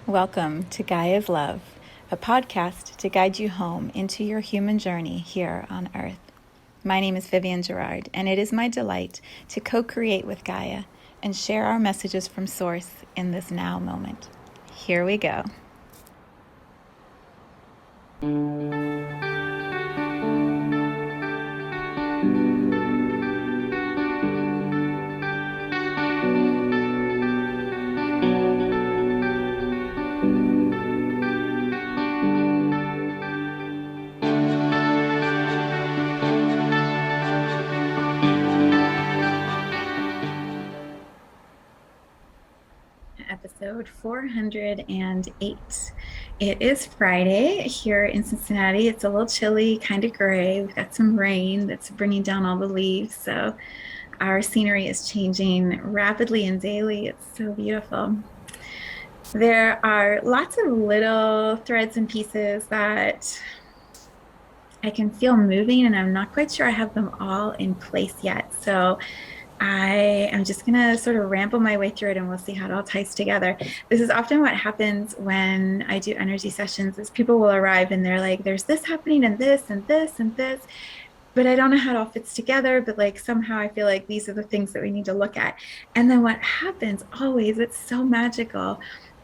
Welcome to Gaia's Love, a podcast to guide you home into your human journey here on Earth. My name is Vivienne Gerard, and it is my delight to co-create with Gaia and share our messages from Source in this now moment. Here we go. Episode 408. It is Friday here in Cincinnati. It's a little chilly, kind of gray. We've got some rain that's bringing down all the leaves. So our scenery is changing rapidly and daily. It's so beautiful. There are lots of little threads and pieces that I can feel moving, and I'm not quite sure I have them all in place yet. So I am just going to sort of ramble my way through it, and we'll see how it all ties together. This is often what happens when I do energy sessions is people will arrive and they're like, there's this happening and this and this and this, but I don't know how it all fits together. But like somehow I feel like these are the things that we need to look at. And then what happens always, it's so magical,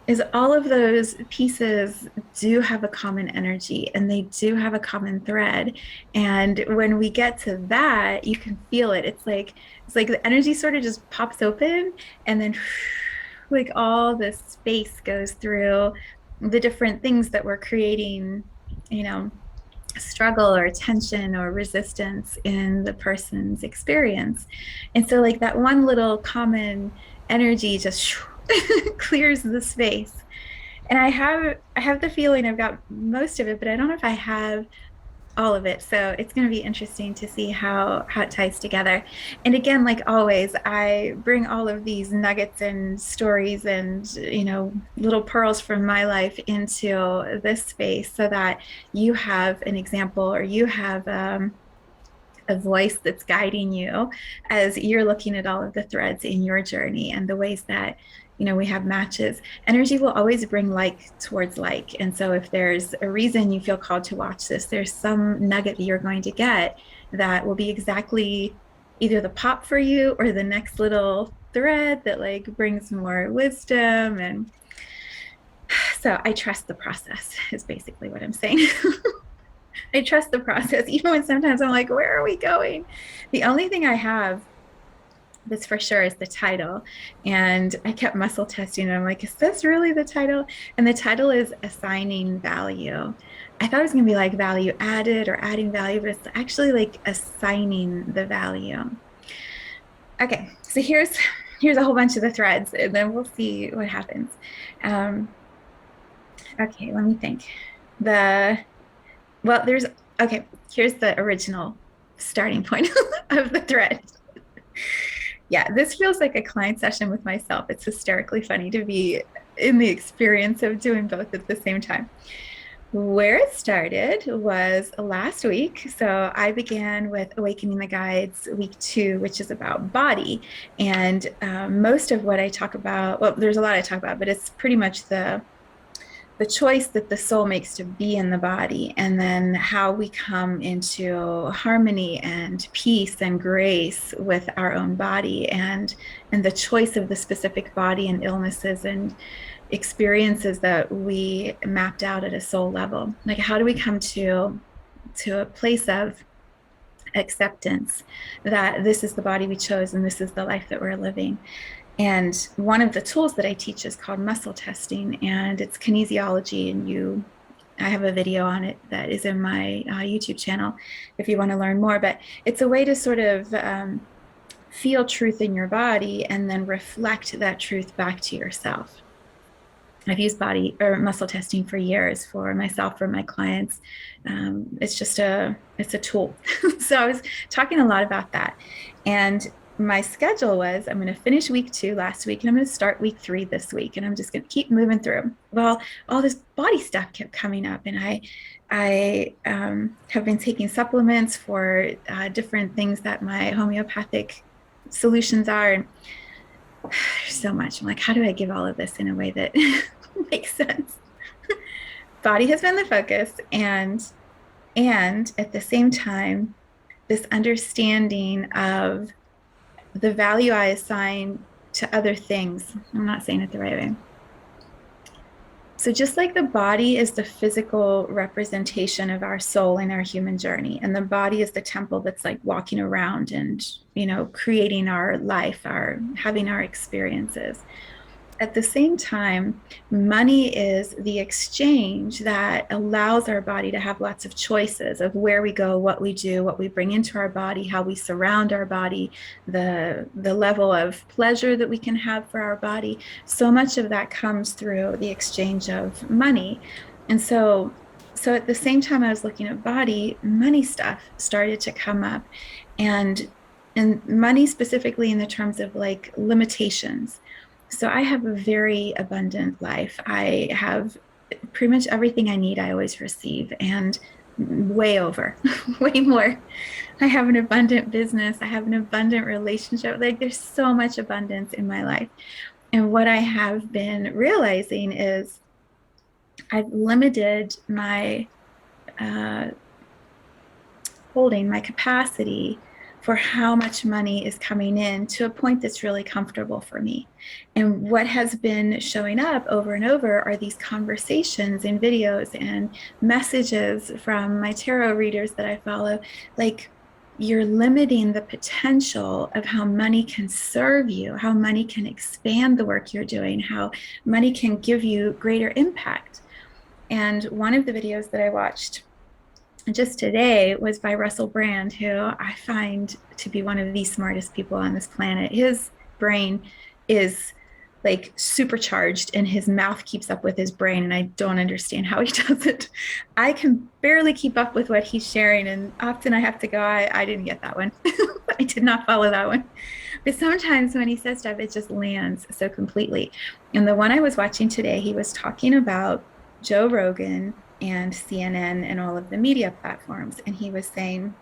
is all of those pieces do have a common energy and they do have a common thread. And when we get to that, you can feel it. It's like the energy sort of just pops open, and then like all this space goes through the different things that we're creating, struggle or tension or resistance in the person's experience. And so like that one little common energy just clears the space. And I have the feeling I've got most of it, but I don't know if I have all of it. So it's going to be interesting to see how it ties together. And again, like always, I bring all of these nuggets and stories and, little pearls from my life into this space so that you have an example, or you have a voice that's guiding you as you're looking at all of the threads in your journey and the ways that we have matches. Energy will always bring like towards like. And so if there's a reason you feel called to watch this, there's some nugget that you're going to get that will be exactly either the pop for you or the next little thread that like brings more wisdom. And so I trust the process is basically what I'm saying. I trust the process, even when sometimes I'm like, where are we going? The only thing I have that's for sure is the title. And I kept muscle testing, and I'm like, is this really the title? And the title is Assigning Value. I thought it was going to be like value added or adding value, but it's actually like assigning the value. Okay, so here's a whole bunch of the threads, and then we'll see what happens. Okay, let me think. Here's the original starting point of the thread. Yeah, this feels like a client session with myself. It's hysterically funny to be in the experience of doing both at the same time. Where it started was last week. So I began with Awakening the Guides week 2, which is about body. And most of what I talk about, well, there's a lot I talk about, but it's pretty much the choice that the soul makes to be in the body, and then how we come into harmony and peace and grace with our own body, and the choice of the specific body and illnesses and experiences that we mapped out at a soul level. Like, how do we come to a place of acceptance that this is the body we chose and this is the life that we're living? And one of the tools that I teach is called muscle testing, and it's kinesiology. And I have a video on it that is in my YouTube channel if you want to learn more. But it's a way to sort of feel truth in your body and then reflect that truth back to yourself. I've used body or muscle testing for years for myself, for my clients. It's a tool. So I was talking a lot about that. And my schedule was, I'm going to finish week 2 last week, and I'm going to start week 3 this week, and I'm just going to keep moving through. Well, all this body stuff kept coming up, and I have been taking supplements for different things that my homeopathic solutions are. And there's so much. I'm like, how do I give all of this in a way that Makes sense. Body has been the focus, and at the same time, this understanding of the value I assign to other things. I'm not saying it the right way. So, just like the body is the physical representation of our soul in our human journey, and the body is the temple that's like walking around and, creating our life, our having our experiences. At the same time, money is the exchange that allows our body to have lots of choices of where we go, what we do, what we bring into our body, how we surround our body, the level of pleasure that we can have for our body. So much of that comes through the exchange of money. And so at the same time I was looking at body, money stuff started to come up, and money specifically in the terms of like limitations. So I have a very abundant life. I have pretty much everything I need, I always receive, and way over, way more. I have an abundant business. I have an abundant relationship. Like there's so much abundance in my life. And what I have been realizing is I've limited my uh, holding, my capacity for how much money is coming in to a point that's really comfortable for me. And what has been showing up over and over are these conversations and videos and messages from my tarot readers that I follow. Like, you're limiting the potential of how money can serve you, how money can expand the work you're doing, how money can give you greater impact. And one of the videos that I watched just today was by Russell Brand, who I find to be one of the smartest people on this planet. His brain is like supercharged and his mouth keeps up with his brain, and I don't understand how he does it. I can barely keep up with what he's sharing, and often I have to go, I didn't get that one. I did not follow that one. But sometimes when he says stuff, it just lands so completely. And the one I was watching today, he was talking about Joe Rogan and CNN and all of the media platforms. And he was saying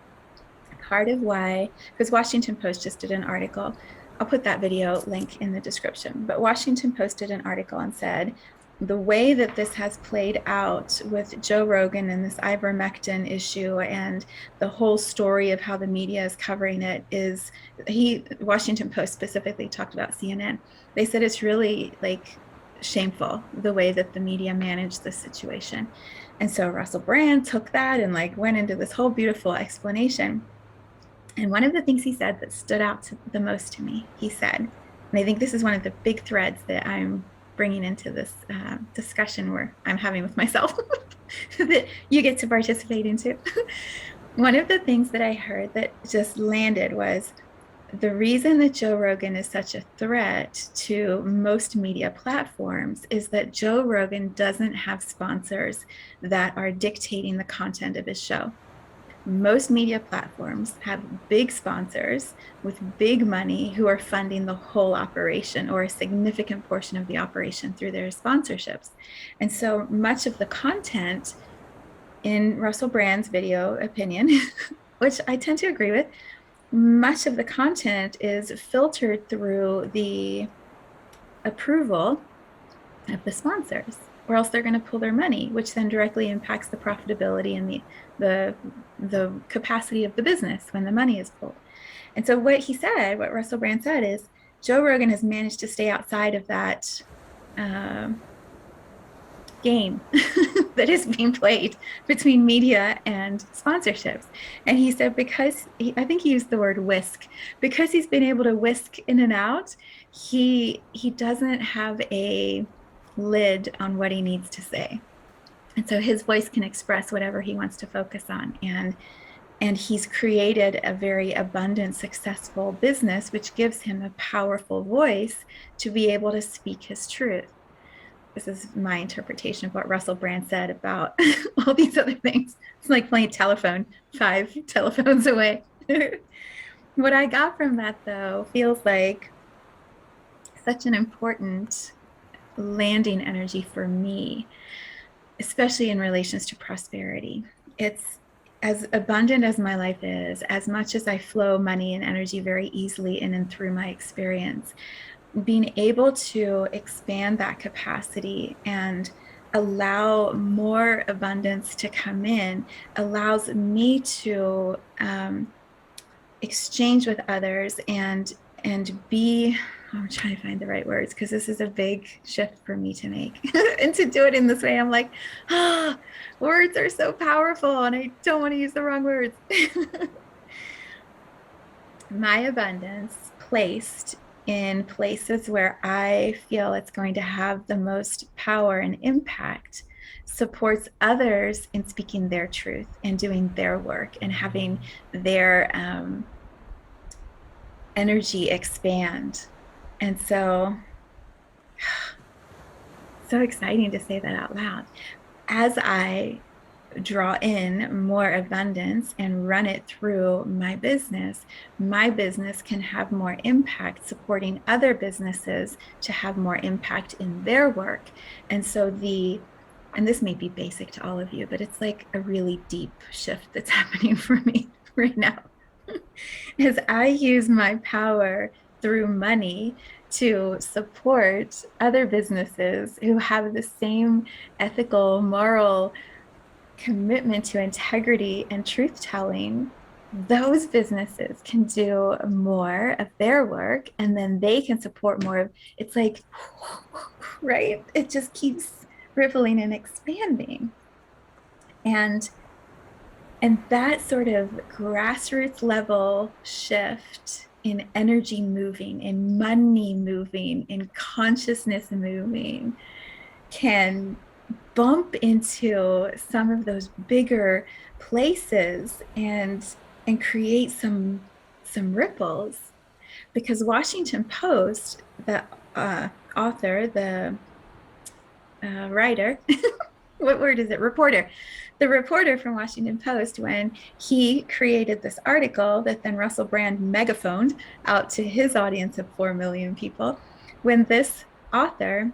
part of why, because Washington Post just did an article, I'll put that video link in the description, but Washington Post did an article and said the way that this has played out with Joe Rogan and this ivermectin issue and the whole story of how the media is covering it is, Washington Post specifically talked about CNN. They said it's really like shameful the way that the media managed this situation. And so Russell Brand took that and like went into this whole beautiful explanation. And one of the things he said that stood out the most to me, he said, and I think this is one of the big threads that I'm bringing into this discussion where I'm having with myself that you get to participate into. One of the things that I heard that just landed was the reason that Joe Rogan is such a threat to most media platforms is that Joe Rogan doesn't have sponsors that are dictating the content of his show. Most media platforms have big sponsors with big money who are funding the whole operation or a significant portion of the operation through their sponsorships. And so much of the content in Russell Brand's video opinion, which I tend to agree with, much of the content is filtered through the approval of the sponsors, or else they're going to pull their money, which then directly impacts the profitability and the capacity of the business when the money is pulled. And so what Russell Brand said is Joe Rogan has managed to stay outside of that game that is being played between media and sponsorships. And he said, I think he used the word whisk, because he's been able to whisk in and out, he doesn't have a lid on what he needs to say. And so his voice can express whatever he wants to focus on. And he's created a very abundant, successful business, which gives him a powerful voice to be able to speak his truth. This is my interpretation of what Russell Brand said about all these other things. It's like playing telephone 5 telephones away. What I got from that, though, feels like such an important landing energy for me, especially in relations to prosperity. It's as abundant as my life is, as much as I flow money and energy very easily in and through my experience, being able to expand that capacity and allow more abundance to come in allows me to exchange with others and be, I'm trying to find the right words because this is a big shift for me to make. And to do it in this way, I'm like, words are so powerful and I don't want to use the wrong words. My abundance placed in places where I feel it's going to have the most power and impact supports others in speaking their truth and doing their work and having their energy expand. And so exciting to say that out loud. As I draw in more abundance and run it through my business can have more impact supporting other businesses to have more impact in their work. And so and this may be basic to all of you, but it's like a really deep shift that's happening for me right now. As I use my power through money to support other businesses who have the same ethical, moral commitment to integrity and truth telling, those businesses can do more of their work and then they can support more of it's like, right? It just keeps rippling and expanding. And that sort of grassroots level shift in energy moving, in money moving, in consciousness moving can bump into some of those bigger places and create some ripples. Because Washington Post, the author, the writer, what word is it? Reporter. The reporter from Washington Post, when he created this article that then Russell Brand megaphoned out to his audience of 4 million people, when this author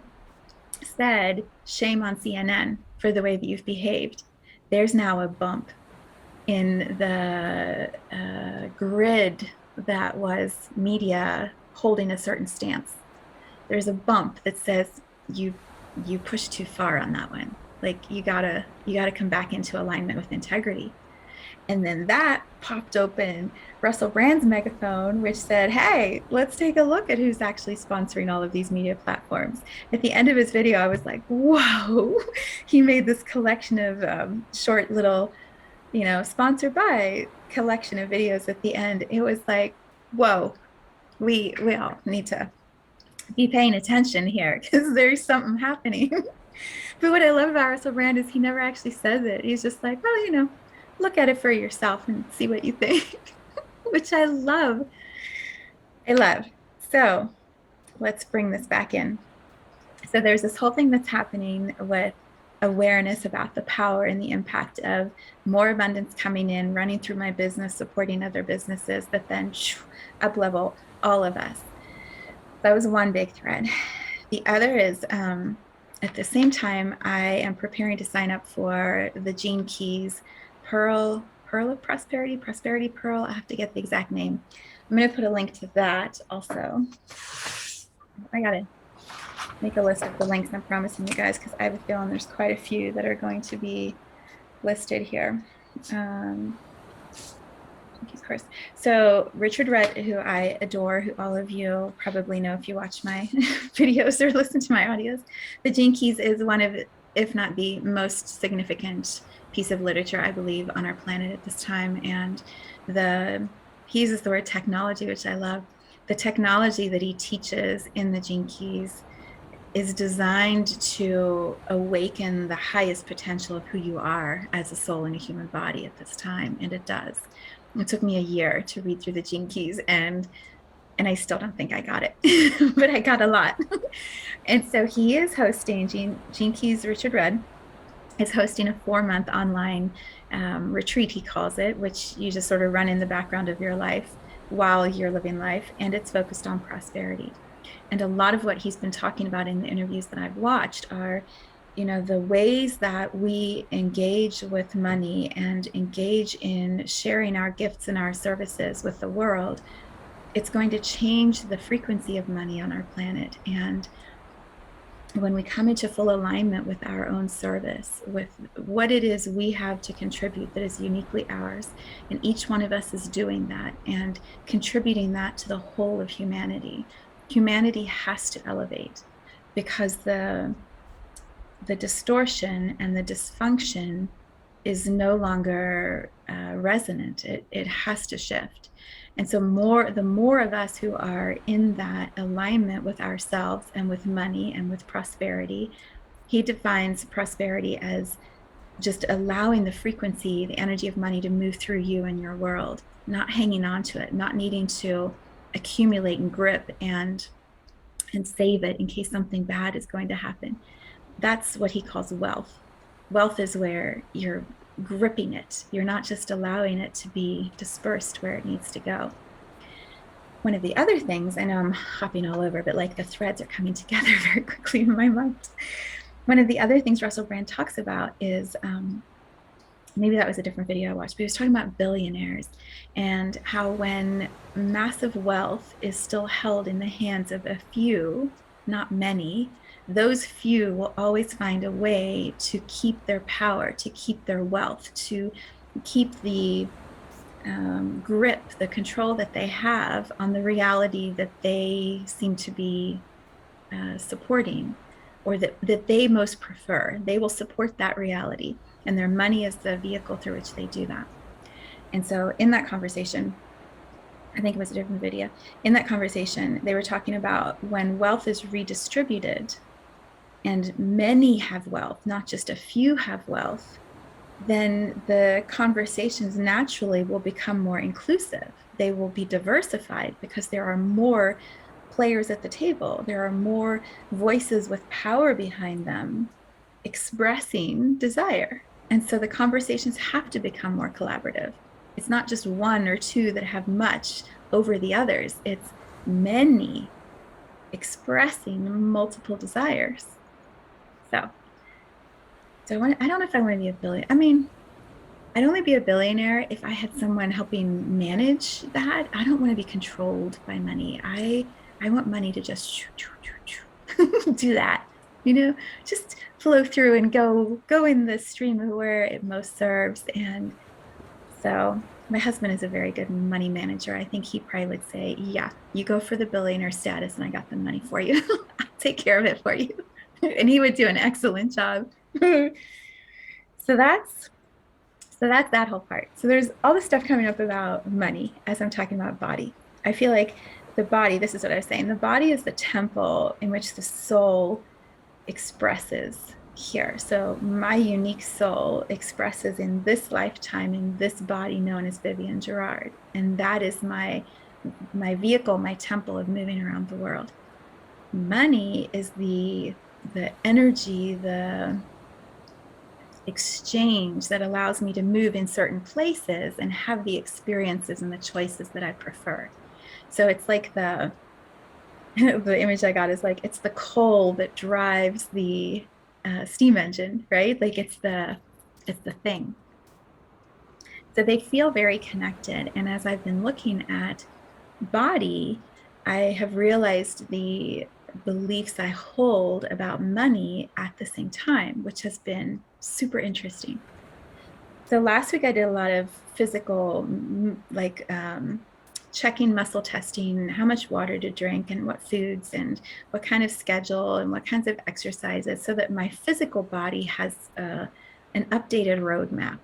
said, shame on CNN for the way that you've behaved, there's now a bump in the grid that was media holding a certain stance. There's a bump that says you pushed too far on that one. Like you gotta come back into alignment with integrity. And then that popped open Russell Brand's megaphone, which said, hey, let's take a look at who's actually sponsoring all of these media platforms. At the end of his video, I was like, whoa, he made this collection of short little, sponsored by collection of videos at the end. It was like, whoa, we all need to be paying attention here because there's something happening. But what I love about Russell Brand is he never actually says it. He's just like, well, look at it for yourself and see what you think, which I love. So let's bring this back in. So there's this whole thing that's happening with awareness about the power and the impact of more abundance coming in, running through my business, supporting other businesses that then up level all of us. That was one big thread. The other is at the same time, I am preparing to sign up for the Gene Keys Pearl of Prosperity Pearl. I have to get the exact name. I'm going to put a link to that also. I got to make a list of the links I'm promising you guys because I have a feeling there's quite a few that are going to be listed here. Of course. So Richard Rudd, who I adore, who all of you probably know if you watch my videos or listen to my audios, the Gene Keys is one of, if not the most significant piece of literature, I believe, on our planet at this time. And he uses the word technology, which I love. The technology that he teaches in the Gene Keys is designed to awaken the highest potential of who you are as a soul in a human body at this time, and it does. It took me a year to read through the Gene Keys, and I still don't think I got it, but I got a lot. And so he is hosting, Gene Keys, Richard Rudd, is hosting a 4-month online retreat, he calls it, which you just sort of run in the background of your life while you're living life, and it's focused on prosperity. And a lot of what he's been talking about in the interviews that I've watched are, the ways that we engage with money and engage in sharing our gifts and our services with the world it's going to change the frequency of money on our planet. And when we come into full alignment with our own service, with what it is we have to contribute that is uniquely ours, and each one of us is doing that and contributing that to the whole of humanity, humanity has to elevate, because the distortion and the dysfunction is no longer resonant. It has to shift. And so the more of us who are in that alignment with ourselves and with money and with prosperity, he defines prosperity as just allowing the frequency, the energy of money to move through you and your world, not hanging on to it, not needing to accumulate and grip and save it in case something bad is going to happen. That's what he calls wealth. Wealth is where you're gripping it. You're not just allowing it to be dispersed where it needs to go. One of the other things, I know I'm hopping all over, but like the threads are coming together very quickly in my mind. One of the other things Russell Brand talks about is, maybe that was a different video I watched, but he was talking about billionaires and how when massive wealth is still held in the hands of a few, not many, those few will always find a way to keep their power, to keep their wealth, to keep the grip, the control that they have on the reality that they seem to be supporting, or that they most prefer. They will support that reality, and their money is the vehicle through which they do that. And so in that conversation, I think it was a different video, in that conversation, they were talking about when wealth is redistributed and many have wealth, not just a few have wealth, then the conversations naturally will become more inclusive. They will be diversified because there are more players at the table. There are more voices with power behind them expressing desire. And so the conversations have to become more collaborative. It's not just one or two that have much over the others. It's many expressing multiple desires. So I don't know if I want to be a billionaire. I mean, I'd only be a billionaire if I had someone helping manage that. I don't want to be controlled by money. I want money to just do that, just flow through and go in the stream of where it most serves. And so my husband is a very good money manager. I think he probably would say, yeah, you go for the billionaire status and I got the money for you. I'll take care of it for you. And he would do an excellent job. So that's that whole part. So there's all this stuff coming up about money as I'm talking about body. I feel like the body, this is what I was saying, the body is the temple in which the soul expresses here. So my unique soul expresses in this lifetime, in this body known as Vivienne Gerard. And that is my vehicle, my temple of moving around the world. Money is the energy, the exchange that allows me to move in certain places and have the experiences and the choices that I prefer. So it's like the image I got is like, it's the coal that drives the steam engine, right? Like it's the thing. So they feel very connected. And as I've been looking at body, I have realized the beliefs I hold about money at the same time, which has been super interesting. So last week I did a lot of physical, like checking muscle testing, how much water to drink and what foods and what kind of schedule and what kinds of exercises, so that my physical body has an updated roadmap.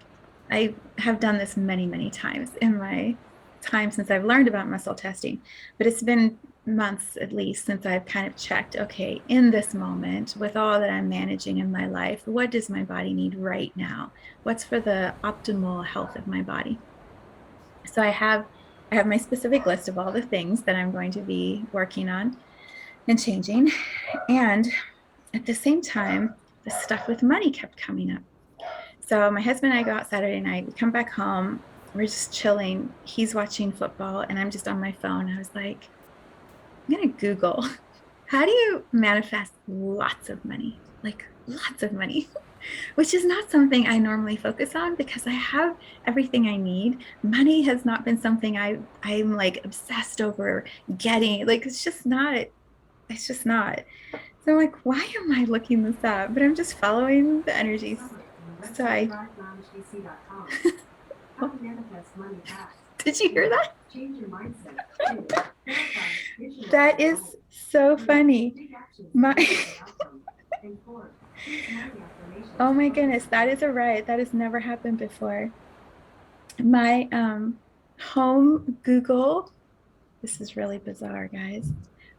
I have done this many, many times in my time since I've learned about muscle testing, but it's been months at least since I've kind of checked, okay, in this moment, with all that I'm managing in my life, what does my body need right now? What's for the optimal health of my body? So I have my specific list of all the things that I'm going to be working on and changing. And at the same time, the stuff with money kept coming up. So my husband and I go out Saturday night, we come back home, we're just chilling. He's watching football and I'm just on my phone. I was like, I'm going to Google, how do you manifest lots of money? like lots of money, which is not something I normally focus on because I have everything I need. Money has not been something I'm like obsessed over getting. Like it's just not. So I'm like, why am I looking this up? But I'm just following the energies. So I did you hear that? That is so funny. My oh my goodness, that is a riot. That has never happened before. My home Google, this is really bizarre, guys.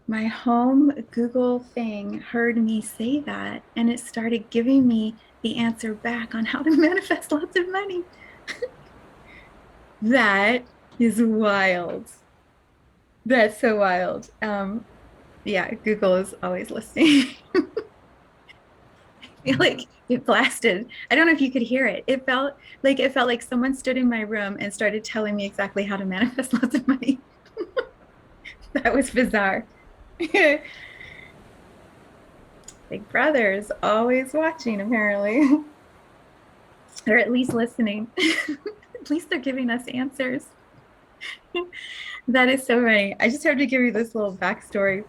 My home Google thing heard me say that and it started giving me the answer back on how to manifest lots of money. That is wild. That's so wild. Yeah, Google is always listening. I feel like it blasted. I don't know if you could hear it. It felt like someone stood in my room and started telling me exactly how to manifest lots of money. That was bizarre. Big Brother is always watching, apparently, or at least listening. At least they're giving us answers. That is so funny. I just have to give you this little backstory.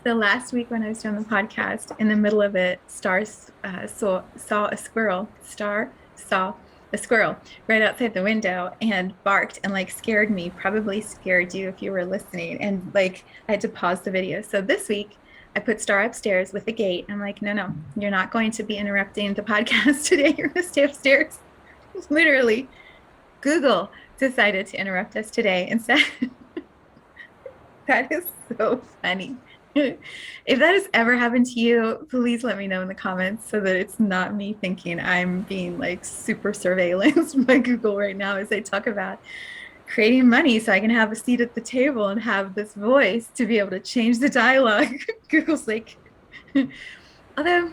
So last week when I was doing the podcast, in the middle of it, saw a squirrel. Star saw a squirrel right outside the window and barked and like scared me. Probably scared you if you were listening. And like I had to pause the video. So this week I put Star upstairs with the gate. I'm like, no, you're not going to be interrupting the podcast today. You're going to stay upstairs. Literally, Google decided to interrupt us today instead. That is so funny. If that has ever happened to you, please let me know in the comments so that it's not me thinking I'm being like super surveillanced by Google right now as they talk about creating money so I can have a seat at the table and have this voice to be able to change the dialogue. Google's like, although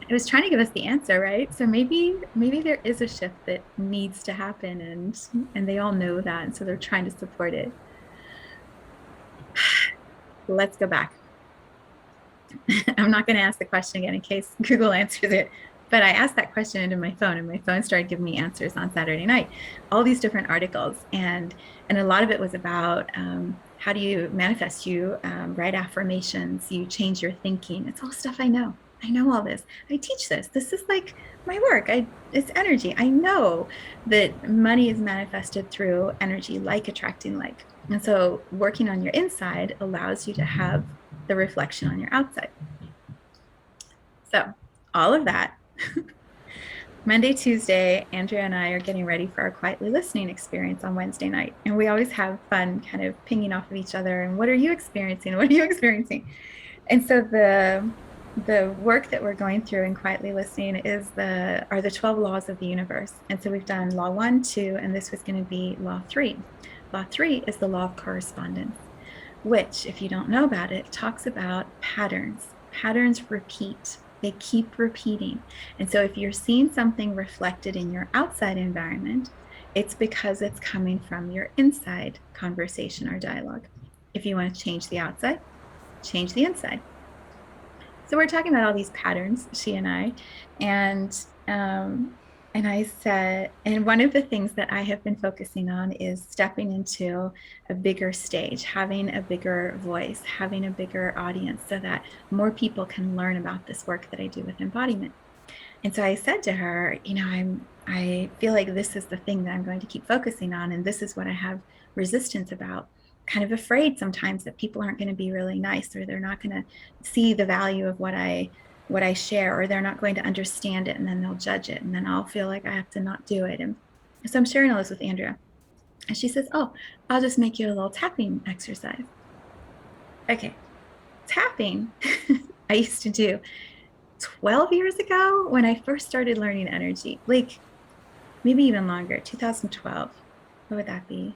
it was trying to give us the answer, right? So maybe there is a shift that needs to happen and they all know that. And so they're trying to support it. Let's go back. I'm not going to ask the question again in case Google answers it. But I asked that question into my phone, and my phone started giving me answers on Saturday night, all these different articles, and a lot of it was about how do you manifest, you write affirmations, you change your thinking. It's all stuff I know. I know all this. I teach this. This is like my work. It's energy. I know that money is manifested through energy, like attracting like. And so working on your inside allows you to have the reflection on your outside. So all of that. Monday, Tuesday, Andrea and I are getting ready for our quietly listening experience on Wednesday night. And we always have fun kind of pinging off of each other. And what are you experiencing? What are you experiencing? And so the work that we're going through in quietly listening are the 12 laws of the universe. And so we've done law 1, 2, and this was going to be law 3. Law 3 is the law of correspondence, which, if you don't know about it, talks about patterns. Patterns repeat. They keep repeating. And so if you're seeing something reflected in your outside environment, it's because it's coming from your inside conversation or dialogue. If you want to change the outside, change the inside. So we're talking about all these patterns, she and I, and I said, and one of the things that I have been focusing on is stepping into a bigger stage, having a bigger voice, having a bigger audience so that more people can learn about this work that I do with embodiment. And so I said to her, I feel like this is the thing that I'm going to keep focusing on. And this is what I have resistance about. Kind of afraid sometimes that people aren't going to be really nice, or they're not going to see the value of what I share, or they're not going to understand it, and then they'll judge it, and then I'll feel like I have to not do it. And so I'm sharing all this with Andrea, and she says, oh, I'll just make you a little tapping exercise. Okay, tapping I used to do 12 years ago when I first started learning energy, like maybe even longer, 2012. What would that be?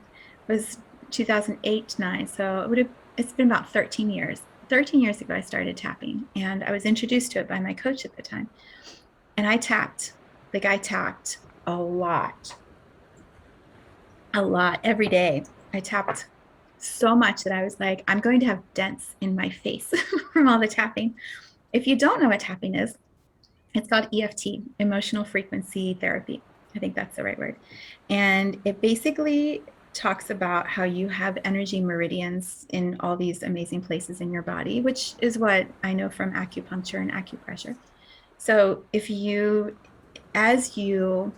It was 2008, 9. So it's been about 13 years. 13 years ago, I started tapping, and I was introduced to it by my coach at the time. And I tapped a lot every day. I tapped so much that I was like, I'm going to have dents in my face from all the tapping. If you don't know what tapping is, it's called EFT, emotional frequency therapy. I think that's the right word. And it basically talks about how you have energy meridians in all these amazing places in your body, which is what I know from acupuncture and acupressure. So if you, as you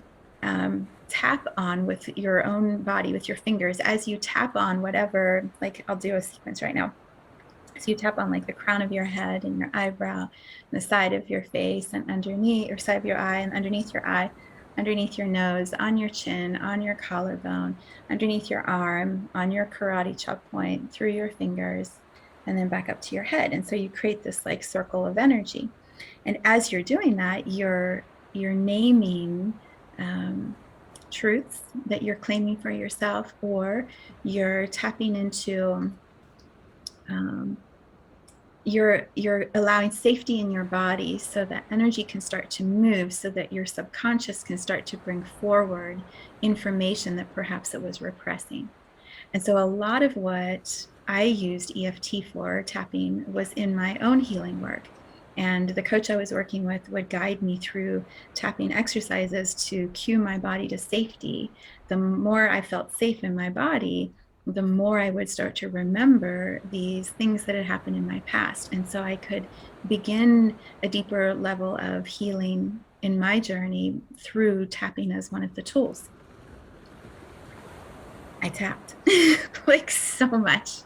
tap on with your own body, with your fingers, as you tap on whatever, like I'll do a sequence right now. So you tap on like the crown of your head and your eyebrow, the side of your face and underneath, or side of your eye and underneath your eye, underneath your nose, on your chin, on your collarbone, underneath your arm, on your karate chop point, through your fingers, and then back up to your head. And so you create this like circle of energy. And as you're doing that, you're naming truths that you're claiming for yourself, or you're tapping into you're allowing safety in your body so that energy can start to move, so that your subconscious can start to bring forward information that perhaps it was repressing. And so a lot of what I used EFT for, tapping, was in my own healing work. And the coach I was working with would guide me through tapping exercises to cue my body to safety. The more I felt safe in my body, the more I would start to remember these things that had happened in my past. And so I could begin a deeper level of healing in my journey through tapping as one of the tools. I tapped like so much,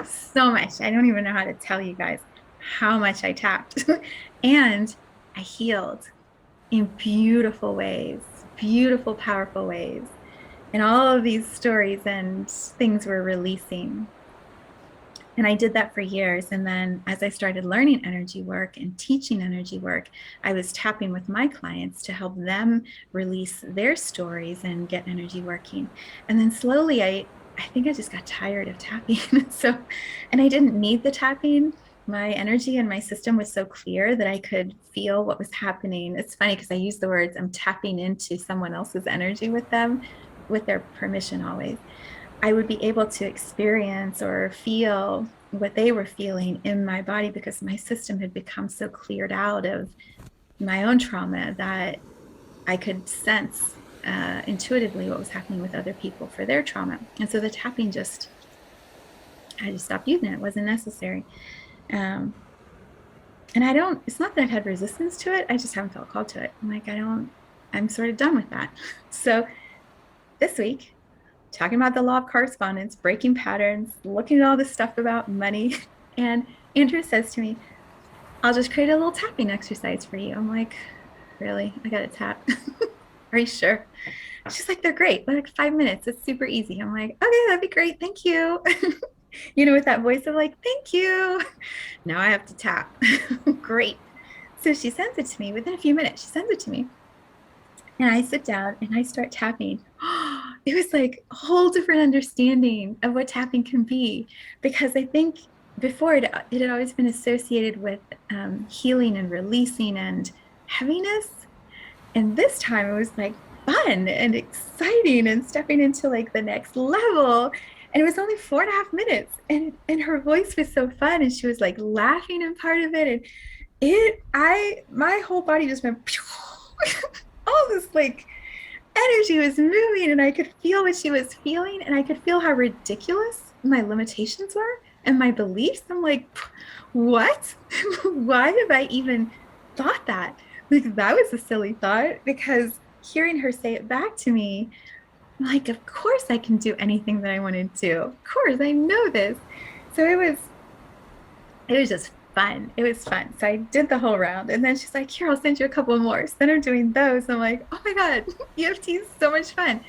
so much. I don't even know how to tell you guys how much I tapped. And I healed in beautiful ways, beautiful, powerful ways. And all of these stories and things were releasing. And I did that for years. And then as I started learning energy work and teaching energy work, I was tapping with my clients to help them release their stories and get energy working. And then slowly, I think I just got tired of tapping. So, and I didn't need the tapping. My energy and my system was so clear that I could feel what was happening. It's funny because I use the words, I'm tapping into someone else's energy with them, with their permission always. I would be able to experience or feel what they were feeling in my body because my system had become so cleared out of my own trauma that I could sense intuitively what was happening with other people for their trauma. And so the tapping I just stopped using it. It wasn't necessary. And it's not that I've had resistance to it. I just haven't felt called to it. I'm like, I'm sort of done with that. So this week, talking about the law of correspondence, breaking patterns, looking at all this stuff about money. And Andrew says to me, I'll just create a little tapping exercise for you. I'm like, really? I got to tap. Are you sure? She's like, they're great. They're like 5 minutes. It's super easy. I'm like, okay, that'd be great. Thank you. With that voice of like, thank you. Now I have to tap. Great. So she sends it to me within a few minutes. She sends it to me. And I sit down and I start tapping. It was like a whole different understanding of what tapping can be, because I think before it had always been associated with healing and releasing and heaviness. And this time it was like fun and exciting and stepping into like the next level. And it was only 4.5 minutes. And her voice was so fun. And she was like laughing in part of it. And my whole body just went, all this like energy was moving, and I could feel what she was feeling, and I could feel how ridiculous my limitations were and my beliefs. I'm like, what? Why have I even thought that? Like, that was a silly thought, because hearing her say it back to me, I'm like, of course I can do anything that I wanted to. Of course, I know this. So it was just fun. It was fun. So I did the whole round, and then she's like, here, I'll send you a couple more. So then I'm doing those. I'm like, oh my God, EFT is so much fun.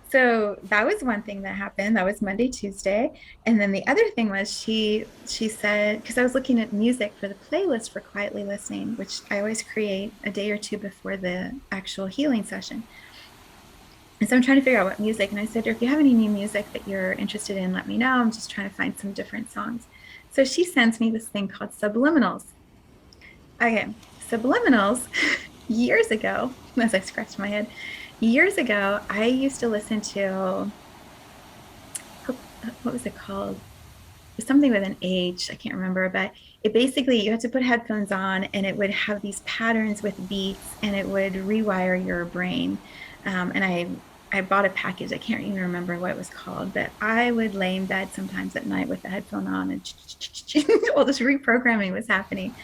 So that was one thing that happened. That was Monday, Tuesday. And then the other thing was she said, because I was looking at music for the playlist for quietly listening, which I always create a day or two before the actual healing session. And so I'm trying to figure out what music. And I said, if you have any new music that you're interested in, let me know. I'm just trying to find some different songs. So she sends me this thing called subliminals. Okay, subliminals, years ago, as I scratched my head, years ago, I used to listen to, what was it called? something with an H, I can't remember, but it basically, you had to put headphones on and it would have these patterns with beats and it would rewire your brain. And I bought a package. I can't even remember what it was called, but I would lay in bed sometimes at night with the headphone on and all this reprogramming was happening.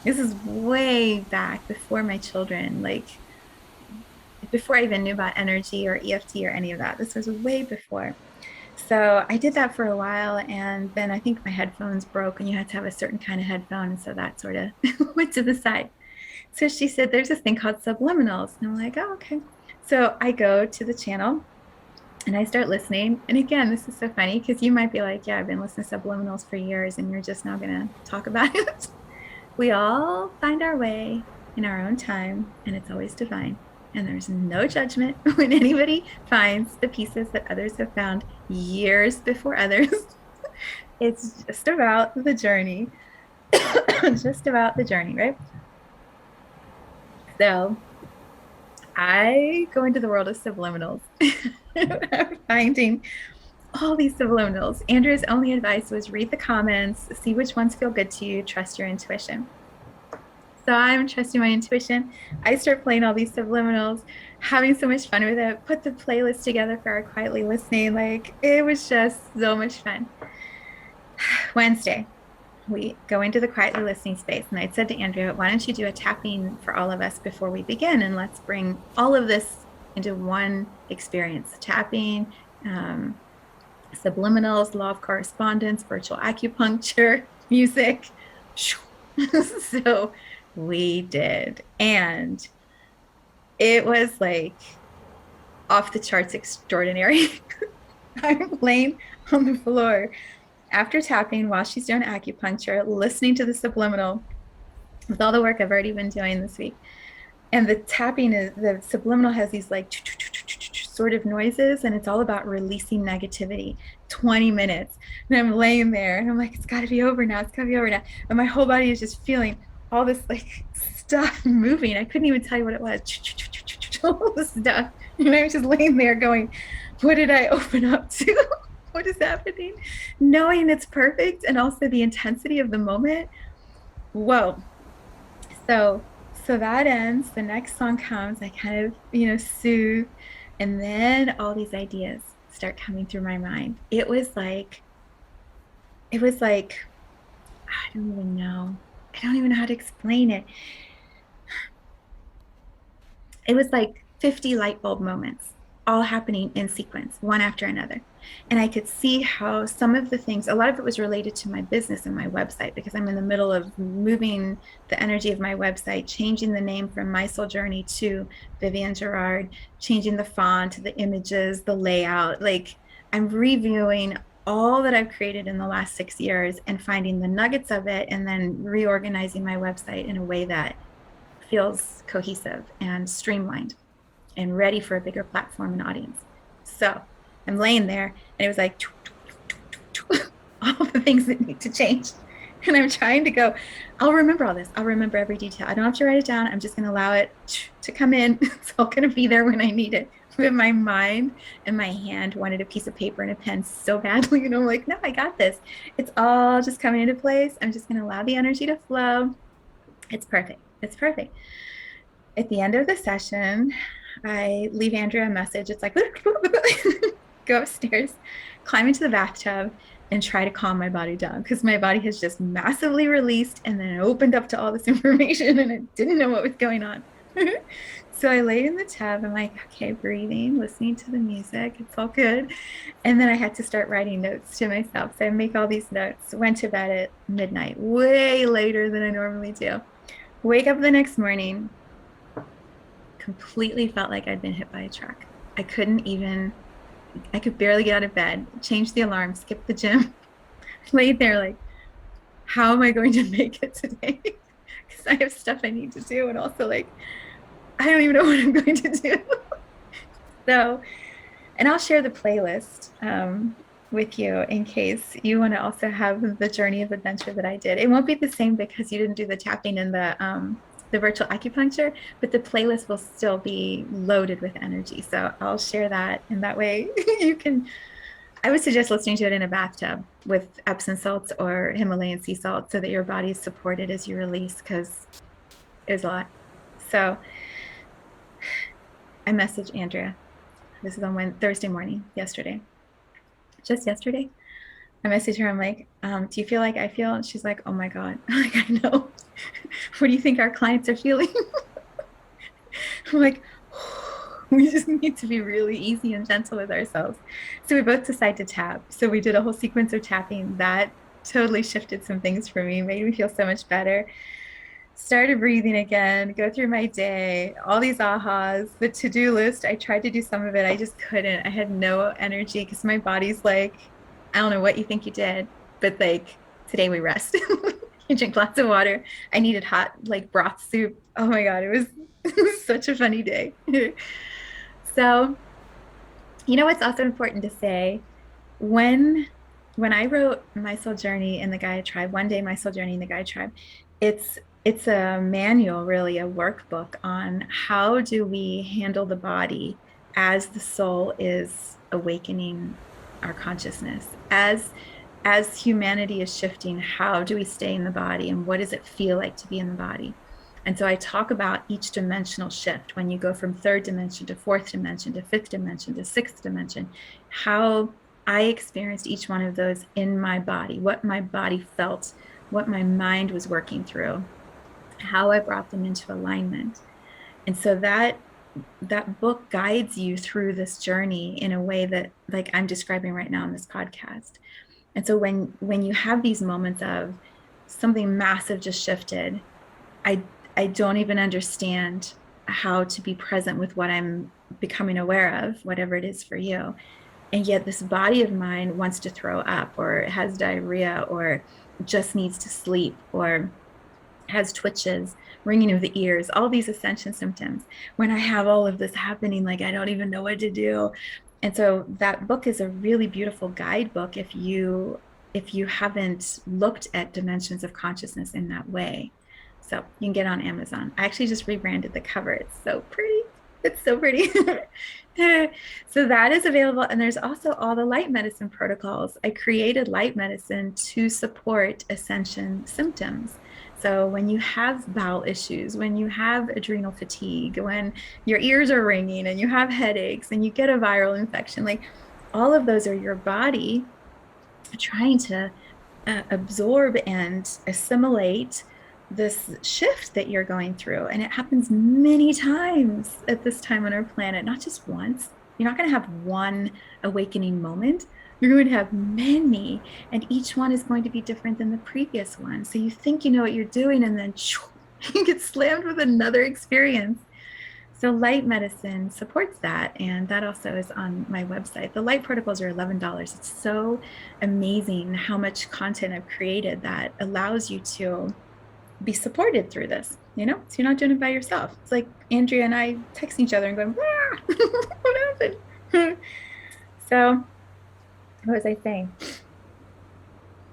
This is way back before my children, like before I even knew about energy or EFT or any of that. This was way before. So I did that for a while. And then I think my headphones broke and you had to have a certain kind of headphone. And so that sort of went to the side. So she said, there's this thing called subliminals. And I'm like, oh, okay. So I go to the channel and I start listening. And again, this is so funny because you might be like, yeah, I've been listening to subliminals for years and you're just now going to talk about it. We all find our way in our own time, and it's always divine. And there's no judgment when anybody finds the pieces that others have found years before others. It's just about the journey, just about the journey, right? So I go into the world of subliminals. I'm finding all these subliminals. Andrea's only advice was read the comments, see which ones feel good to you, trust your intuition. So I'm trusting my intuition. I start playing all these subliminals, having so much fun with it, put the playlist together for our quietly listening. Like it was just so much fun. Wednesday, we go into the quietly listening space. And I said to Andrea, why don't you do a tapping for all of us before we begin? And let's bring all of this into one experience. Tapping, subliminals, law of correspondence, virtual acupuncture, music. So we did. And it was like off the charts extraordinary. I'm laying on the floor after tapping while she's doing acupuncture, listening to the subliminal with all the work I've already been doing this week. And the tapping is, the subliminal has these like sort of noises, and it's all about releasing negativity. 20 minutes. And I'm laying there and I'm like, it's got to be over now. It's got to be over now. And my whole body is just feeling all this like stuff moving. I couldn't even tell you what it was. All this stuff. And I was just laying there going, what did I open up to? What is happening? Knowing it's perfect and also the intensity of the moment. Whoa. So that ends. The next song comes. I kind of, soothe. And then all these ideas start coming through my mind. It was like, I don't even know. I don't even know how to explain it. It was like 50 light bulb moments, all happening in sequence, one after another. And I could see how some of the things, a lot of it was related to my business and my website, because I'm in the middle of moving the energy of my website, changing the name from My Soul Journey to Vivienne Gerard, changing the font, the images, the layout. Like I'm reviewing all that I've created in the last 6 years and finding the nuggets of it, and then reorganizing my website in a way that feels cohesive and streamlined and ready for a bigger platform and audience. So I'm laying there and it was like all the things that need to change. And I'm trying to go, I'll remember all this. I'll remember every detail. I don't have to write it down. I'm just going to allow it to come in. It's all going to be there when I need it. But my mind and my hand wanted a piece of paper and a pen so badly. And I'm like, no, I got this. It's all just coming into place. I'm just going to allow the energy to flow. It's perfect. It's perfect. At the end of the session, I leave Andrea a message. It's like, go upstairs, climb into the bathtub, and try to calm my body down, because my body has just massively released and then opened up to all this information and it didn't know what was going on. So I laid in the tub. I'm like, okay, breathing, listening to the music. It's all good. And then I had to start writing notes to myself. So I make all these notes, went to bed at midnight, way later than I normally do. Wake up the next morning, completely felt like I'd been hit by a truck. I could barely get out of bed, change the alarm, skip the gym, laid there like, how am I going to make it today? Because I have stuff I need to do. And also like, I don't even know what I'm going to do. So, and I'll share the playlist with you in case you want to also have the journey of adventure that I did. It won't be the same because you didn't do the tapping and the virtual acupuncture, but the playlist will still be loaded with energy. So I'll share that, and that way you can I would suggest listening to it in a bathtub with Epsom salts or Himalayan sea salt so that your body is supported as you release, because it was a lot. So I messaged Andrea. This is on Thursday morning, yesterday, just yesterday. I messaged her. I'm like, do you feel like I feel? And she's like, oh my God. I'm like, I know. What do you think our clients are feeling? I'm like, we just need to be really easy and gentle with ourselves. So we both decided to tap. So we did a whole sequence of tapping that totally shifted some things for me, made me feel so much better. Started breathing again, go through my day, all these ahas, the to-do list. I tried to do some of it. I just couldn't. I had no energy because my body's like, I don't know what you think you did, but like today we rest. You drink lots of water. I needed hot like broth soup. Oh my God, it was such a funny day. So, you know what's also important to say? When when I wrote My Soul Journey in the Gaia Tribe, one day My Soul Journey in the Gaia Tribe, it's a manual, really, a workbook on how do we handle the body as the soul is awakening our consciousness. As humanity is shifting, how do we stay in the body and what does it feel like to be in the body? And so I talk about each dimensional shift when you go from third dimension to fourth dimension to fifth dimension to sixth dimension, how I experienced each one of those in my body, what my body felt, what my mind was working through, how I brought them into alignment. And so that book guides you through this journey in a way that like I'm describing right now in this podcast. And so when you have these moments of something massive just shifted, I I don't even understand how to be present with what I'm becoming aware of, whatever it is for you. And yet this body of mine wants to throw up or has diarrhea or just needs to sleep or has twitches, ringing of the ears, all these ascension symptoms. When I have all of this happening, like I don't even know what to do. And so that book is a really beautiful guidebook if you haven't looked at dimensions of consciousness in that way. So you can get on Amazon. I actually just rebranded the cover. It's so pretty. It's so pretty. So that is available. And there's also all the light medicine protocols. I created light medicine to support ascension symptoms. So when you have bowel issues, when you have adrenal fatigue, when your ears are ringing and you have headaches and you get a viral infection, like all of those are your body trying to absorb and assimilate this shift that you're going through. And it happens many times at this time on our planet, not just once. You're not going to have one awakening moment. You're going to have many, and each one is going to be different than the previous one. So you think you know what you're doing, and then you get slammed with another experience. So light medicine supports that. And that also is on my website. The light protocols are $11. It's so amazing how much content I've created that allows you to be supported through this, so you're not doing it by yourself. It's like Andrea and I texting each other and going, ah, what happened? So what was I saying?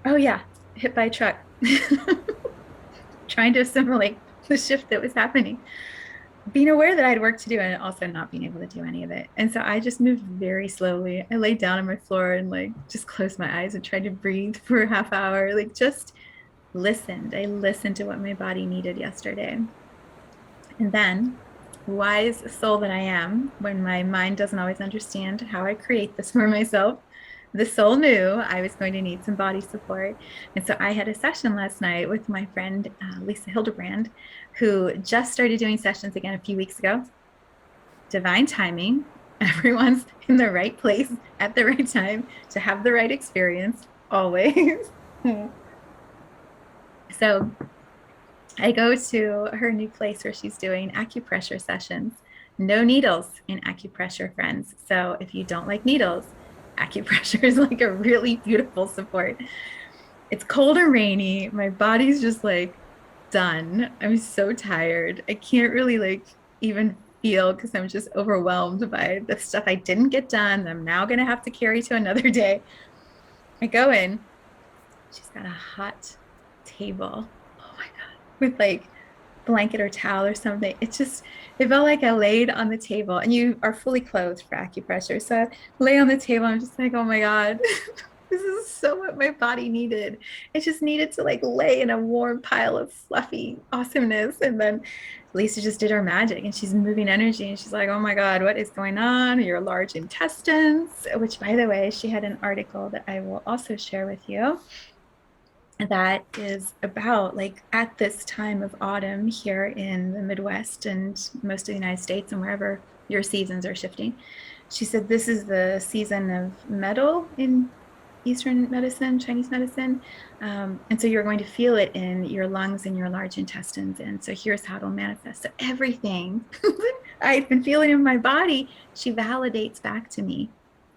Oh yeah, hit by a truck. Trying to assimilate the shift that was happening, being aware that I had work to do and also not being able to do any of it. And so I just moved very slowly. I laid down on my floor and like just closed my eyes and tried to breathe for a half hour, like just listened. I listened to what my body needed yesterday. And then, wise soul that I am, when my mind doesn't always understand how I create this for myself, the soul knew I was going to need some body support. And so I had a session last night with my friend, Lisa Hildebrandt, who just started doing sessions again a few weeks ago. Divine timing. Everyone's in the right place at the right time to have the right experience, always. So I go to her new place where she's doing acupressure sessions. No needles in acupressure, friends. So if you don't like needles, acupressure is like a really beautiful support. It's cold and rainy. My body's just like done. I'm so tired. I can't really like even feel because I'm just overwhelmed by the stuff I didn't get done. I'm now going to have to carry to another day. I go in. She's got a hot table. Oh my God. With like blanket or towel or something. It felt like I laid on the table, and you are fully clothed for acupressure. So I lay on the table. I'm just like, oh my God, this is so what my body needed. It just needed to like lay in a warm pile of fluffy awesomeness. And then Lisa just did her magic, and she's moving energy, and she's like, oh my God, what is going on? Your large intestines, which by the way, she had an article that I will also share with you that is about like at this time of autumn here in the Midwest and most of the United States and wherever your seasons are shifting. She said this is the season of metal in Eastern medicine, Chinese medicine. And so you're going to feel it in your lungs and your large intestines. And so here's how it'll manifest. So everything I've been feeling in my body, she validates back to me.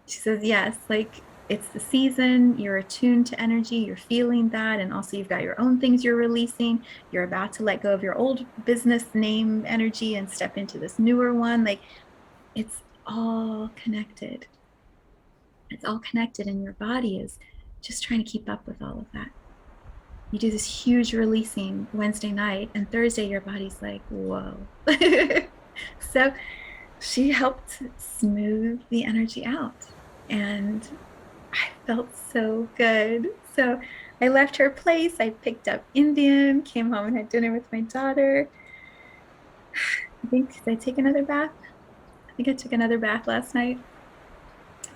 She says, yes, like it's the season, you're attuned to energy, you're feeling that. And also, you've got your own things you're releasing. You're about to let go of your old business name energy and step into this newer one. Like it's all connected. It's all connected, and your body is just trying to keep up with all of that. You do this huge releasing Wednesday night, and Thursday, your body's like, whoa. So she helped smooth the energy out. And I felt so good. So I left her place. I picked up Indian, came home and had dinner with my daughter. I think, did I take another bath? I think I took another bath last night.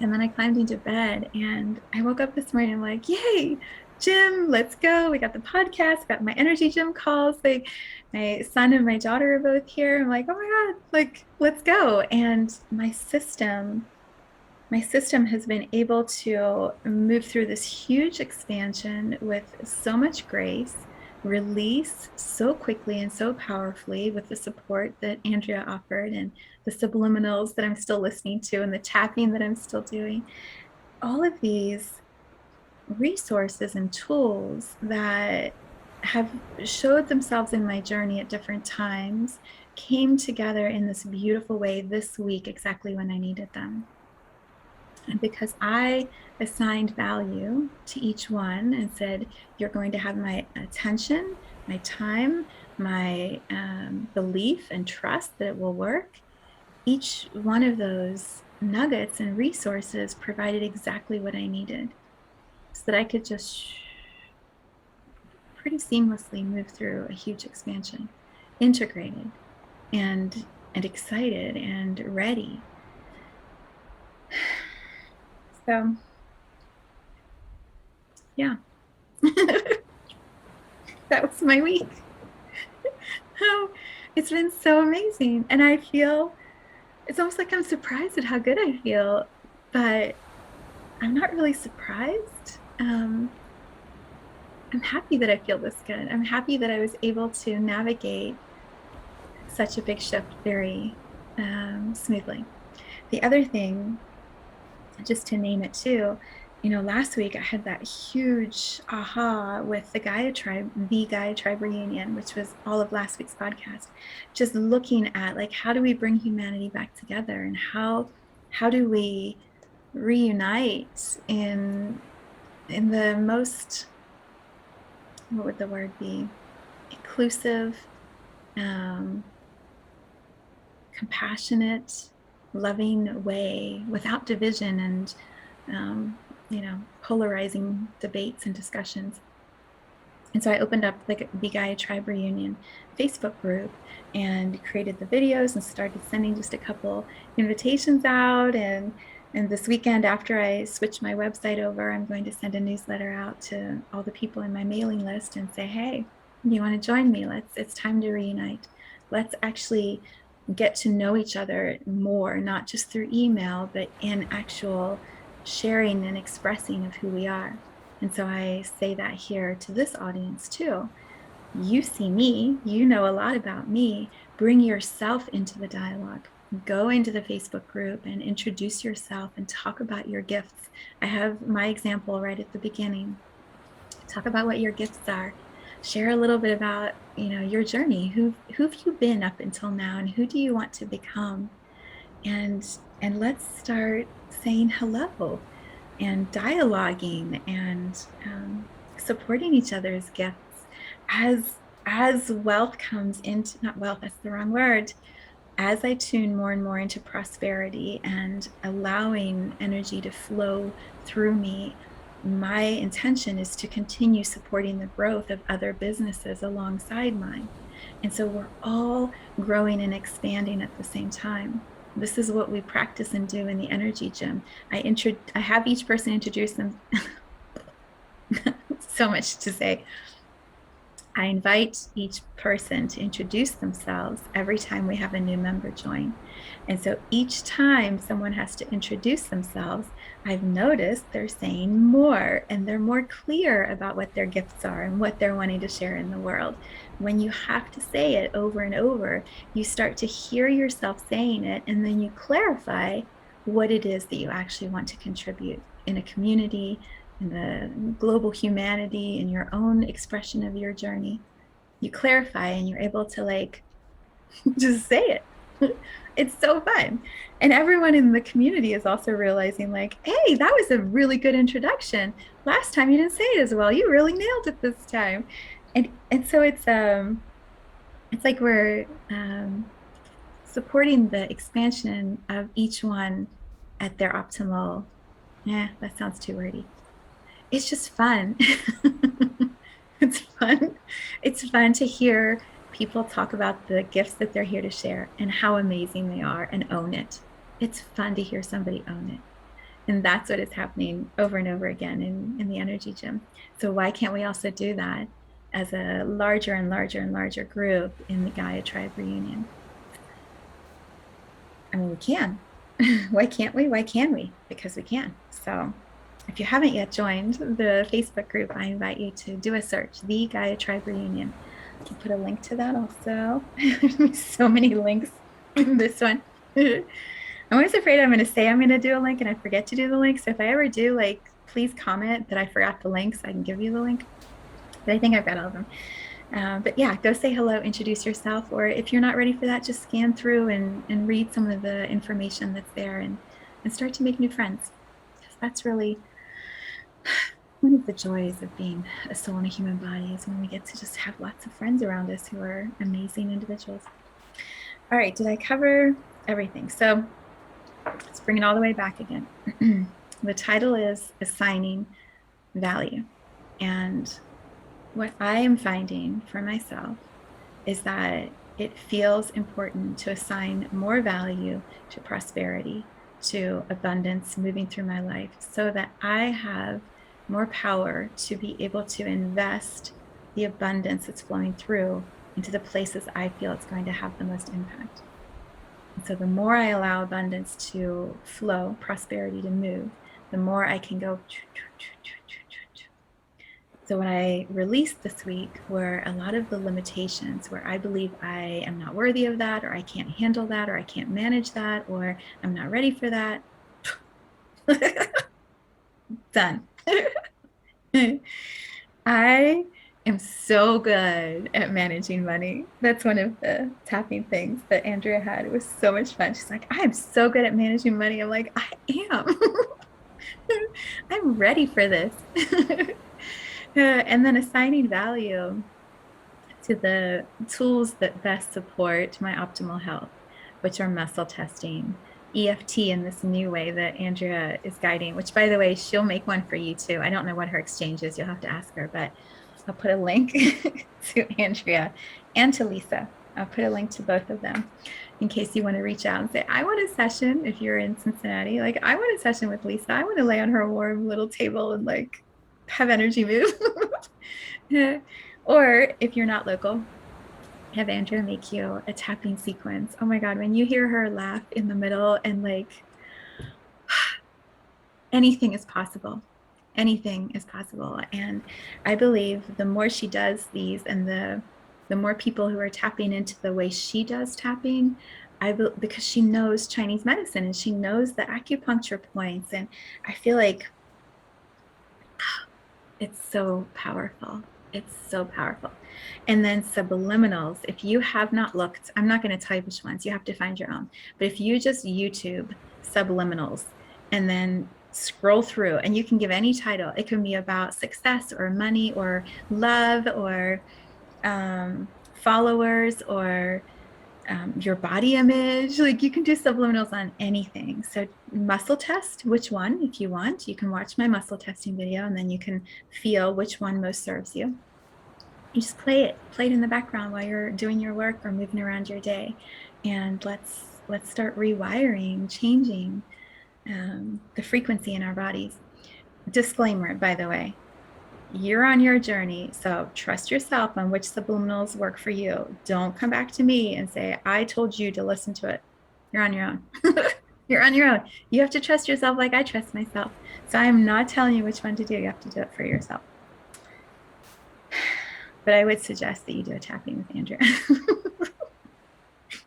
And then I climbed into bed, and I woke up this morning. I'm like, yay, gym, let's go. We got the podcast, got my energy gym calls. Like my son and my daughter are both here. I'm like, oh my God, like, let's go. And my system has been able to move through this huge expansion with so much grace, release so quickly and so powerfully with the support that Andrea offered, and the subliminals that I'm still listening to, and the tapping that I'm still doing. All of these resources and tools that have showed themselves in my journey at different times came together in this beautiful way this week, exactly when I needed them. And because I assigned value to each one and said, you're going to have my attention, my time, my belief and trust that it will work, each one of those nuggets and resources provided exactly what I needed so that I could just pretty seamlessly move through a huge expansion, integrated and excited and ready. So yeah, that was my week. Oh, it's been so amazing. And I feel it's almost like I'm surprised at how good I feel, but I'm not really surprised. I'm happy that I feel this good. I'm happy that I was able to navigate such a big shift very smoothly. The other thing, just to name it too, last week I had that huge aha with the Gaia tribe reunion, which was all of last week's podcast. Just looking at like, how do we bring humanity back together, and how do we reunite in the most, what would the word be, inclusive, compassionate, loving way, without division and polarizing debates and discussions. And so I opened up like the Gaia Tribe Reunion Facebook group and created the videos and started sending just a couple invitations out. And this weekend, after I switch my website over, I'm going to send a newsletter out to all the people in my mailing list and say, hey, you want to join me? It's time to reunite. Let's actually get to know each other more, not just through email, but in actual sharing and expressing of who we are. And so I say that here to this audience too. You see me, you know a lot about me. Bring yourself into the dialogue. Go into the Facebook group and introduce yourself and talk about your gifts. I have my example right at the beginning. Talk about what your gifts are. Share a little bit about, your journey. Who've you been up until now, and who do you want to become? And let's start saying hello and dialoguing and supporting each other's gifts as as wealth comes into, not wealth, that's the wrong word, as I tune more and more into prosperity and allowing energy to flow through me, my intention is to continue supporting the growth of other businesses alongside mine. And so we're all growing and expanding at the same time. This is what we practice and do in the energy gym. I have each person introduce them. So much to say. I invite each person to introduce themselves every time we have a new member join. And so each time someone has to introduce themselves, I've noticed they're saying more and they're more clear about what their gifts are and what they're wanting to share in the world. When you have to say it over and over, you start to hear yourself saying it, and then you clarify what it is that you actually want to contribute in a community, in the global humanity, in your own expression of your journey. You clarify and you're able to like just say it. It's so fun. And everyone in the community is also realizing like, hey, that was a really good introduction. Last time you didn't say it as well. You really nailed it this time. And so it's like we're supporting the expansion of each one at their optimal. Yeah, that sounds too wordy. It's just fun. It's fun. It's fun to hear people talk about the gifts that they're here to share and how amazing they are and own it. It's fun to hear somebody own it. And that's what is happening over and over again in the energy gym. So why can't we also do that as a larger and larger and larger group in the Gaia Tribe reunion? I mean, we can. Why can't we? Why can we? Because we can. So if you haven't yet joined the Facebook group, I invite you to do a search, the Gaia Tribe Reunion. I'll put a link to that also. So many links in this one. I'm always afraid I'm going to say I'm going to do a link and I forget to do the link. So if I ever do, like, please comment that I forgot the link so I can give you the link. But I think I've got all of them. But yeah, go say hello, introduce yourself, or if you're not ready for that, just scan through and read some of the information that's there and start to make new friends. Because that's really one of the joys of being a soul in a human body, is when we get to just have lots of friends around us who are amazing individuals. All right, did I cover everything? So let's bring it all the way back again. The title is Assigning Value. And what I am finding for myself is that it feels important to assign more value to prosperity, to abundance moving through my life, so that I have more power to be able to invest the abundance that's flowing through into the places I feel it's going to have the most impact. And so the more I allow abundance to flow, prosperity to move, the more I can go. So what I released this week were a lot of the limitations where I believe I am not worthy of that, or I can't handle that, or I can't manage that, or I'm not ready for that. Done. I am so good at managing money. That's one of the tapping things that Andrea had. It was so much fun. She's like, I am so good at managing money. I'm like, I am. I'm ready for this. And then assigning value to the tools that best support my optimal health, which are muscle testing, EFT in this new way that Andrea is guiding, which, by the way, she'll make one for you too. I don't know what her exchange is. You'll have to ask her, but I'll put a link to Andrea and to Lisa. I'll put a link to both of them in case you want to reach out and say, I want a session. If you're in Cincinnati, like, I want a session with Lisa. I want to lay on her warm little table and like have energy move. Yeah. Or if you're not local, have Andrea make you a tapping sequence. Oh my God, when you hear her laugh in the middle and like anything is possible. Anything is possible. And I believe the more she does these, and the more people who are tapping into the way she does tapping, because she knows Chinese medicine and she knows the acupuncture points. And I feel like it's so powerful. It's so powerful. And then subliminals, if you have not looked, I'm not going to tell you which ones, you have to find your own. But if you just YouTube subliminals and then scroll through, and you can give any title, it can be about success or money or love or followers or your body image. Like you can do subliminals on anything. So muscle test which one if you want. You can watch my muscle testing video and then you can feel which one most serves you. You just play it in the background while you're doing your work or moving around your day. And let's start rewiring, changing the frequency in our bodies. Disclaimer, by the way, you're on your journey. So trust yourself on which subliminals work for you. Don't come back to me and say, I told you to listen to it. You're on your own. You're on your own. You have to trust yourself like I trust myself. So I'm not telling you which one to do. You have to do it for yourself. But I would suggest that you do a tapping with Andrea.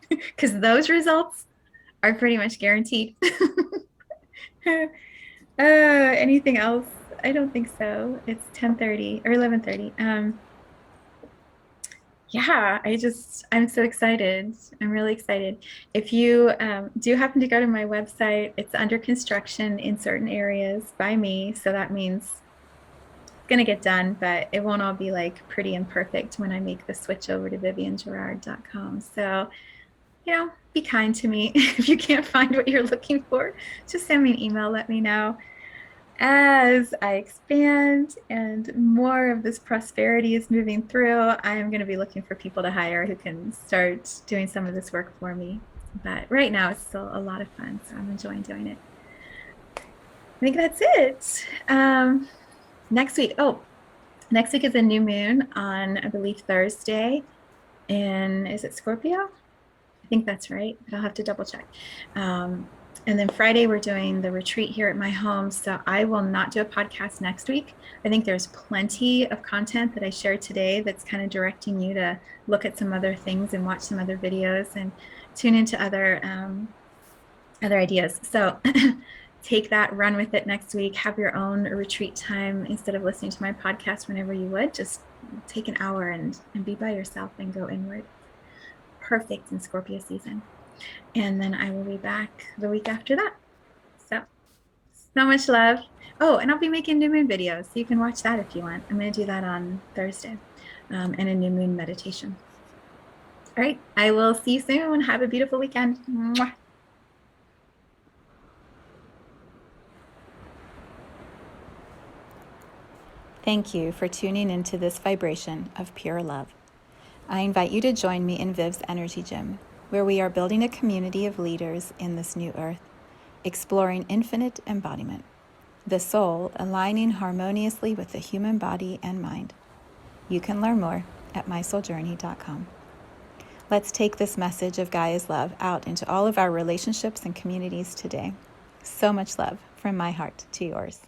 Because those results are pretty much guaranteed. Anything else? I don't think so. It's 10:30 or 11:30. Yeah, I'm so excited. I'm really excited. If you do happen to go to my website, it's under construction in certain areas by me. So that means it's going to get done, but it won't all be like pretty and perfect when I make the switch over to viviennegerard.com. So, be kind to me. If you can't find what you're looking for, just send me an email, let me know. As I expand and more of this prosperity is moving through, I am going to be looking for people to hire who can start doing some of this work for me. But right now, it's still a lot of fun, so I'm enjoying doing it. I think that's it. Next week is a new moon on, I believe, Thursday. And is it Scorpio? I think that's right, but I'll have to double check. And then Friday, we're doing the retreat here at my home. So I will not do a podcast next week. I think there's plenty of content that I shared today that's kind of directing you to look at some other things and watch some other videos and tune into other ideas. So take that, run with it next week, have your own retreat time instead of listening to my podcast whenever you would. Just take an hour and be by yourself and go inward. Perfect in Scorpio season. And then I will be back the week after that. So much love. Oh, and I'll be making new moon videos, so you can watch that if you want. I'm going to do that on Thursday, and a new moon meditation. All right. I will see you soon. Have a beautiful weekend. Mwah. Thank you for tuning into this vibration of pure love. I invite you to join me in Viv's Energy Gym, where we are building a community of leaders in this new earth, exploring infinite embodiment, the soul aligning harmoniously with the human body and mind. You can learn more at mysouljourney.com. Let's take this message of Gaia's love out into all of our relationships and communities today. So much love from my heart to yours.